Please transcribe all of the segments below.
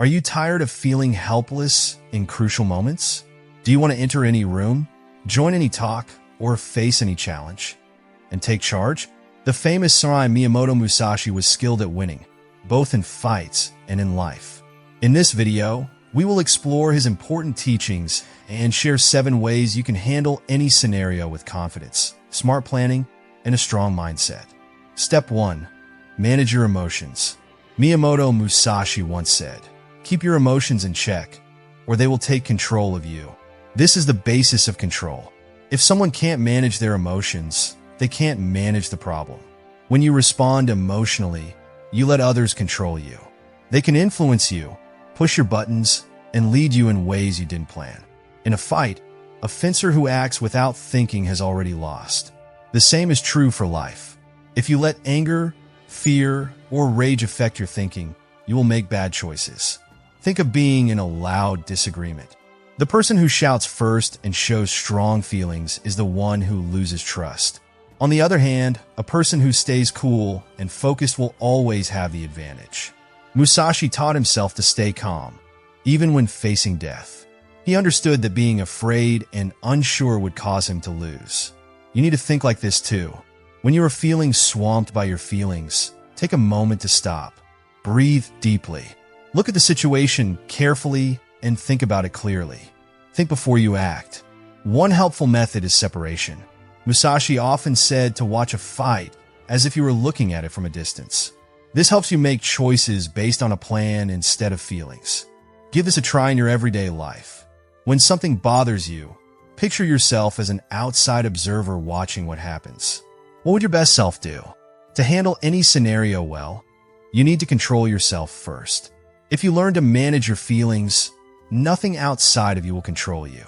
Are you tired of feeling helpless in crucial moments? Do you want to enter any room, join any talk, or face any challenge and take charge? The famous samurai Miyamoto Musashi was skilled at winning, both in fights and in life. In this video, we will explore his important teachings and share 7 ways you can handle any scenario with confidence, smart planning, and a strong mindset. Step 1. Manage your emotions. Miyamoto Musashi once said, "Keep your emotions in check, or they will take control of you." This is the basis of control. If someone can't manage their emotions, they can't manage the problem. When you respond emotionally, you let others control you. They can influence you, push your buttons, and lead you in ways you didn't plan. In a fight, a fencer who acts without thinking has already lost. The same is true for life. If you let anger, fear, or rage affect your thinking, you will make bad choices. Think of being in a loud disagreement. The person who shouts first and shows strong feelings is the one who loses trust. On the other hand, a person who stays cool and focused will always have the advantage. Musashi taught himself to stay calm, even when facing death. He understood that being afraid and unsure would cause him to lose. You need to think like this too. When you are feeling swamped by your feelings, take a moment to stop. Breathe deeply. Look at the situation carefully and think about it clearly. Think before you act. One helpful method is separation. Musashi often said to watch a fight as if you were looking at it from a distance. This helps you make choices based on a plan instead of feelings. Give this a try in your everyday life. When something bothers you, picture yourself as an outside observer watching what happens. What would your best self do? To handle any scenario well, you need to control yourself first. If you learn to manage your feelings, nothing outside of you will control you.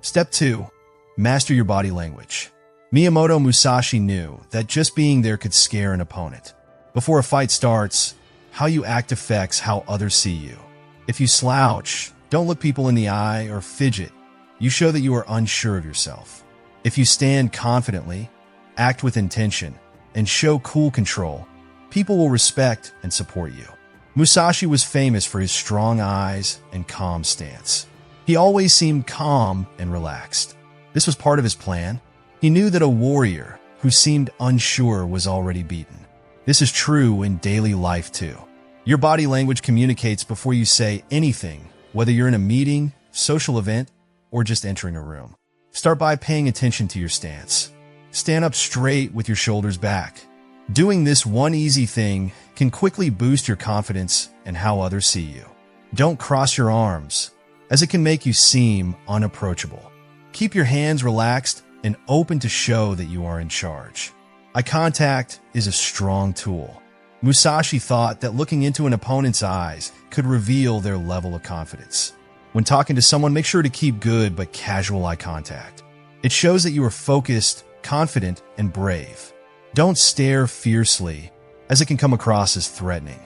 Step 2. Master your body language. Miyamoto Musashi knew that just being there could scare an opponent. Before a fight starts, how you act affects how others see you. If you slouch, don't look people in the eye, or fidget, you show that you are unsure of yourself. If you stand confidently, act with intention, and show cool control, people will respect and support you. Musashi was famous for his strong eyes and calm stance. He always seemed calm and relaxed. This was part of his plan. He knew that a warrior who seemed unsure was already beaten. This is true in daily life too. Your body language communicates before you say anything, whether you're in a meeting, social event, or just entering a room. Start by paying attention to your stance. Stand up straight with your shoulders back. Doing this one easy thing can quickly boost your confidence and how others see you. Don't cross your arms, as it can make you seem unapproachable. Keep your hands relaxed and open to show that you are in charge. Eye contact is a strong tool. Musashi thought that looking into an opponent's eyes could reveal their level of confidence. When talking to someone, make sure to keep good but casual eye contact. It shows that you are focused, confident, and brave. Don't stare fiercely, as it can come across as threatening.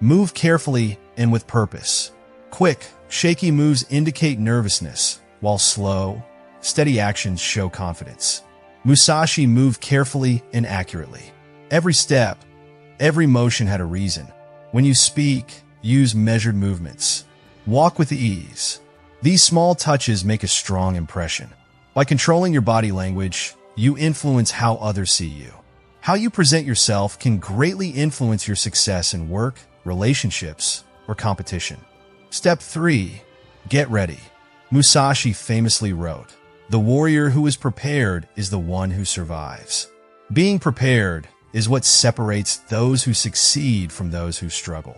Move carefully and with purpose. Quick, shaky moves indicate nervousness, while slow, steady actions show confidence. Musashi moved carefully and accurately. Every step, every motion had a reason. When you speak, use measured movements. Walk with ease. These small touches make a strong impression. By controlling your body language, you influence how others see you. How you present yourself can greatly influence your success in work, relationships, or competition. Step 3. Get ready. Musashi famously wrote, "The warrior who is prepared is the one who survives." Being prepared is what separates those who succeed from those who struggle.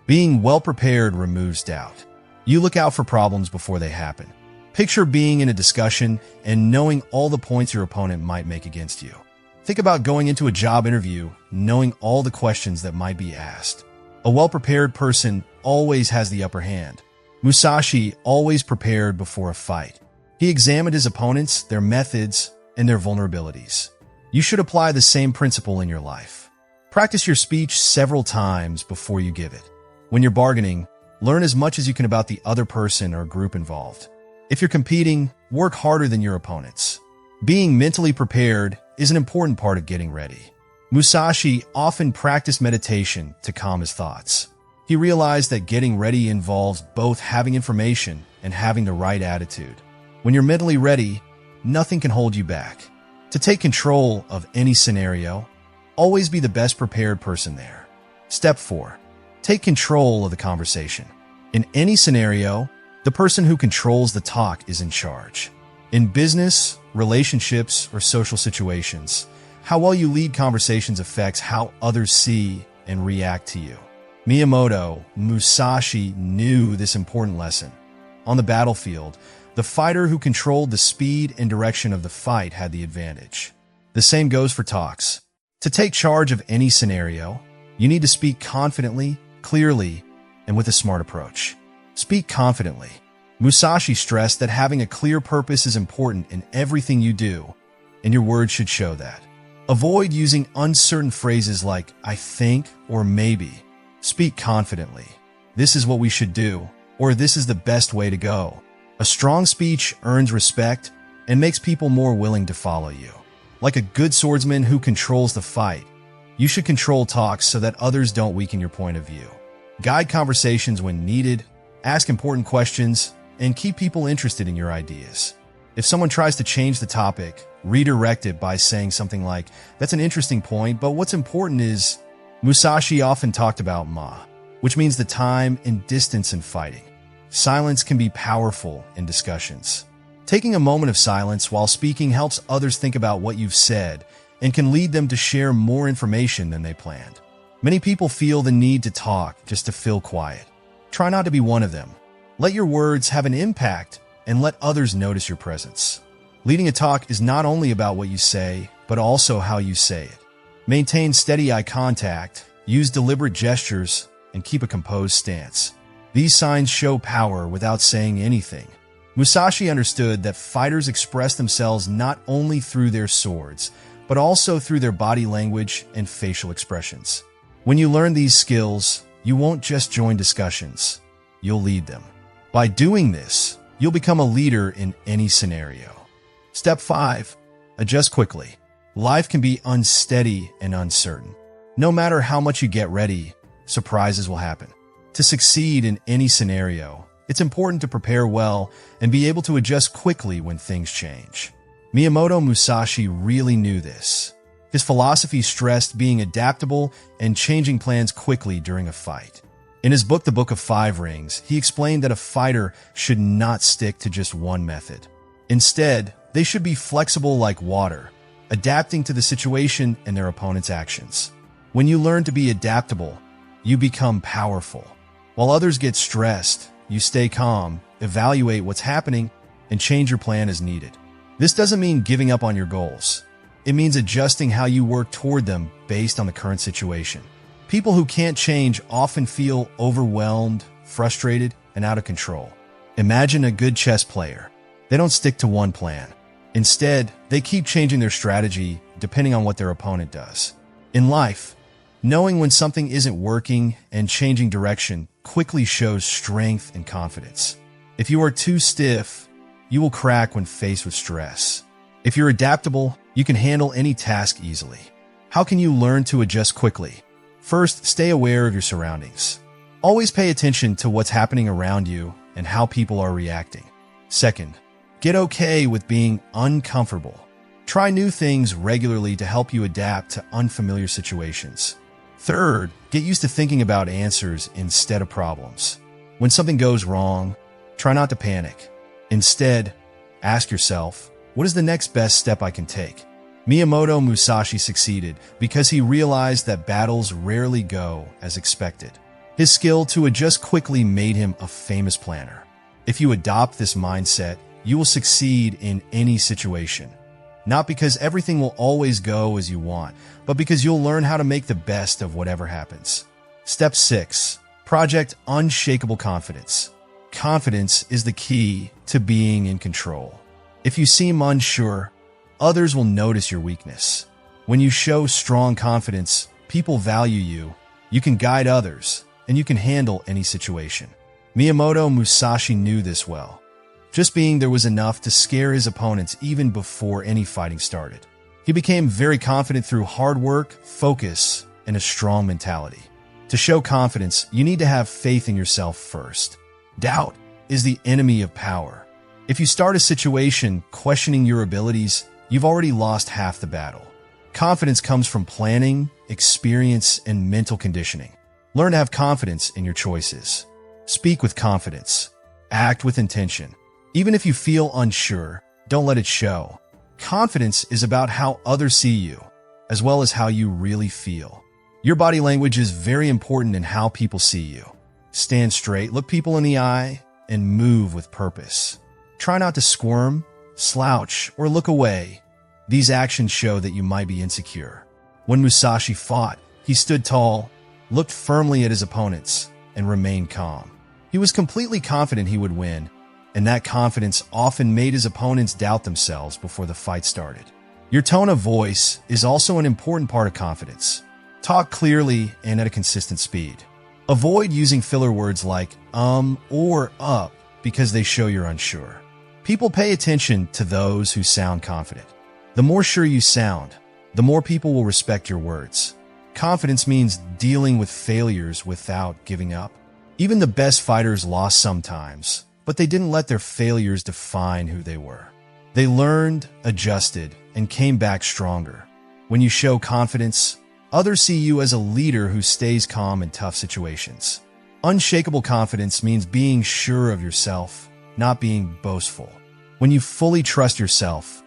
Being well prepared removes doubt. You look out for problems before they happen. Picture being in a discussion and knowing all the points your opponent might make against you. Think about going into a job interview, knowing all the questions that might be asked. A well-prepared person always has the upper hand. Musashi always prepared before a fight. He examined his opponents, their methods, and their vulnerabilities. You should apply the same principle in your life. Practice your speech several times before you give it. When you're bargaining, learn as much as you can about the other person or group involved. If you're competing, work harder than your opponents. Being mentally prepared is an important part of getting ready. Musashi often practiced meditation to calm his thoughts. He realized that getting ready involves both having information and having the right attitude. When you're mentally ready, nothing can hold you back. To take control of any scenario, always be the best prepared person there. Step 4. Take control of the conversation. In any scenario, the person who controls the talk is in charge. In business, relationships, or social situations, how well you lead conversations affects how others see and react to you. Miyamoto Musashi knew this important lesson. On the battlefield, the fighter who controlled the speed and direction of the fight had the advantage. The same goes for talks. To take charge of any scenario, you need to speak confidently, clearly, and with a smart approach. Speak confidently. Musashi stressed that having a clear purpose is important in everything you do, and your words should show that. Avoid using uncertain phrases like "I think" or "maybe." Speak confidently. "This is what we should do," or "this is the best way to go." A strong speech earns respect and makes people more willing to follow you. Like a good swordsman who controls the fight, you should control talks so that others don't weaken your point of view. Guide conversations when needed, ask important questions, and keep people interested in your ideas. If someone tries to change the topic, redirect it by saying something like, "That's an interesting point, but what's important is..." Musashi often talked about which means the time and distance in fighting. Silence can be powerful in discussions. Taking a moment of silence while speaking helps others think about what you've said and can lead them to share more information than they planned. Many people feel the need to talk just to feel quiet. Try not to be one of them. Let your words have an impact and let others notice your presence. Leading a talk is not only about what you say, but also how you say it. Maintain steady eye contact, use deliberate gestures, and keep a composed stance. These signs show power without saying anything. Musashi understood that fighters express themselves not only through their swords, but also through their body language and facial expressions. When you learn these skills, you won't just join discussions, you'll lead them. By doing this, you'll become a leader in any scenario. Step 5. Adjust quickly. Life can be unsteady and uncertain. No matter how much you get ready, surprises will happen. To succeed in any scenario, it's important to prepare well and be able to adjust quickly when things change. Miyamoto Musashi really knew this. His philosophy stressed being adaptable and changing plans quickly during a fight. In his book, The Book of Five Rings, he explained that a fighter should not stick to just one method. Instead, they should be flexible like water, adapting to the situation and their opponent's actions. When you learn to be adaptable, you become powerful. While others get stressed, you stay calm, evaluate what's happening, and change your plan as needed. This doesn't mean giving up on your goals. It means adjusting how you work toward them based on the current situation. People who can't change often feel overwhelmed, frustrated, and out of control. Imagine a good chess player. They don't stick to one plan. Instead, they keep changing their strategy depending on what their opponent does. In life, knowing when something isn't working and changing direction quickly shows strength and confidence. If you are too stiff, you will crack when faced with stress. If you're adaptable, you can handle any task easily. How can you learn to adjust quickly? First, stay aware of your surroundings. Always pay attention to what's happening around you and how people are reacting. Second, get okay with being uncomfortable. Try new things regularly to help you adapt to unfamiliar situations. Third, get used to thinking about answers instead of problems. When something goes wrong, try not to panic. Instead, ask yourself, what is the next best step I can take? Miyamoto Musashi succeeded because he realized that battles rarely go as expected. His skill to adjust quickly made him a famous planner. If you adopt this mindset, you will succeed in any situation. Not because everything will always go as you want, but because you'll learn how to make the best of whatever happens. Step 6. Project unshakable confidence. Confidence is the key to being in control. If you seem unsure, others will notice your weakness. When you show strong confidence, people value you, you can guide others, and you can handle any situation. Miyamoto Musashi knew this well. Just being there was enough to scare his opponents even before any fighting started. He became very confident through hard work, focus, and a strong mentality. To show confidence, you need to have faith in yourself first. Doubt is the enemy of power. If you start a situation questioning your abilities, you've already lost half the battle. Confidence comes from planning, experience, and mental conditioning. Learn to have confidence in your choices. Speak with confidence. Act with intention. Even if you feel unsure, don't let it show. Confidence is about how others see you, as well as how you really feel. Your body language is very important in how people see you. Stand straight, look people in the eye, and move with purpose. Try not to squirm, slouch, or look away. These actions show that you might be insecure. When Musashi fought, he stood tall, looked firmly at his opponents, and remained calm. He was completely confident he would win, and that confidence often made his opponents doubt themselves before the fight started. Your tone of voice is also an important part of confidence. Talk clearly and at a consistent speed. Avoid using filler words like or up because they show you're unsure. People pay attention to those who sound confident. The more sure you sound, the more people will respect your words. Confidence means dealing with failures without giving up. Even the best fighters lost sometimes, but they didn't let their failures define who they were. They learned, adjusted, and came back stronger. When you show confidence, others see you as a leader who stays calm in tough situations. Unshakable confidence means being sure of yourself, not being boastful. When you fully trust yourself,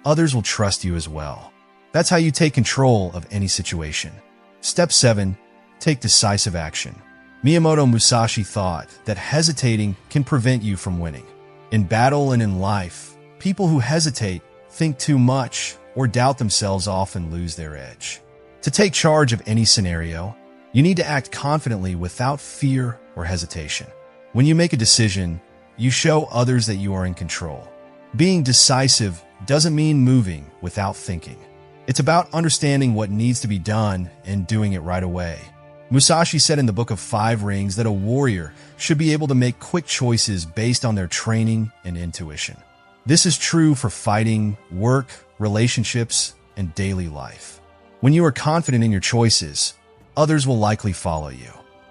others will trust you as well. That's how you take control of any situation. Step 7. Take decisive action. Miyamoto Musashi thought that hesitating can prevent you from winning. In battle and in life, people who hesitate, think too much, or doubt themselves often lose their edge. To take charge of any scenario, you need to act confidently without fear or hesitation. When you make a decision, you show others that you are in control. Being decisive doesn't mean moving without thinking. It's about understanding what needs to be done and doing it right away. Musashi said in the Book of 5 Rings that a warrior should be able to make quick choices based on their training and intuition. This is true for fighting, work, relationships, and daily life. When you are confident in your choices, others will likely follow you.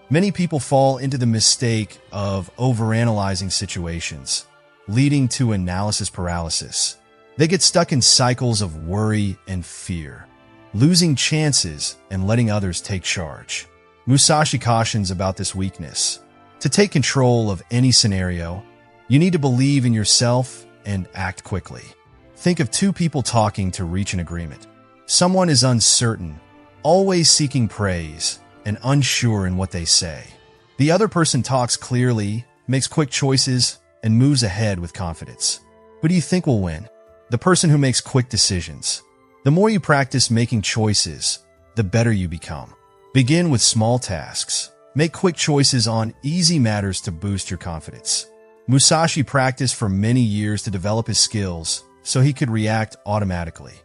Many people fall into the mistake of overanalyzing situations, leading to analysis paralysis. They get stuck in cycles of worry and fear, losing chances and letting others take charge. Musashi cautions about this weakness. To take control of any scenario, you need to believe in yourself and act quickly. Think of two people talking to reach an agreement. Someone is uncertain, always seeking praise, and unsure in what they say. The other person talks clearly, makes quick choices, and moves ahead with confidence. Who do you think will win? The person who makes quick decisions. The more you practice making choices, the better you become. Begin with small tasks. Make quick choices on easy matters to boost your confidence. Musashi practiced for many years to develop his skills so he could react automatically.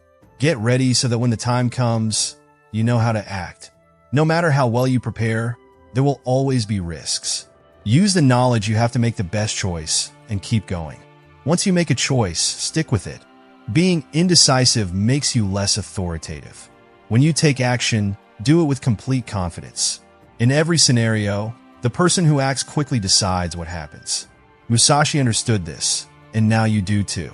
Get ready so that when the time comes, you know how to act. No matter how well you prepare, there will always be risks. Use the knowledge you have to make the best choice and keep going. Once you make a choice, stick with it. Being indecisive makes you less authoritative. When you take action, do it with complete confidence. In every scenario, the person who acts quickly decides what happens. Musashi understood this, and now you do too.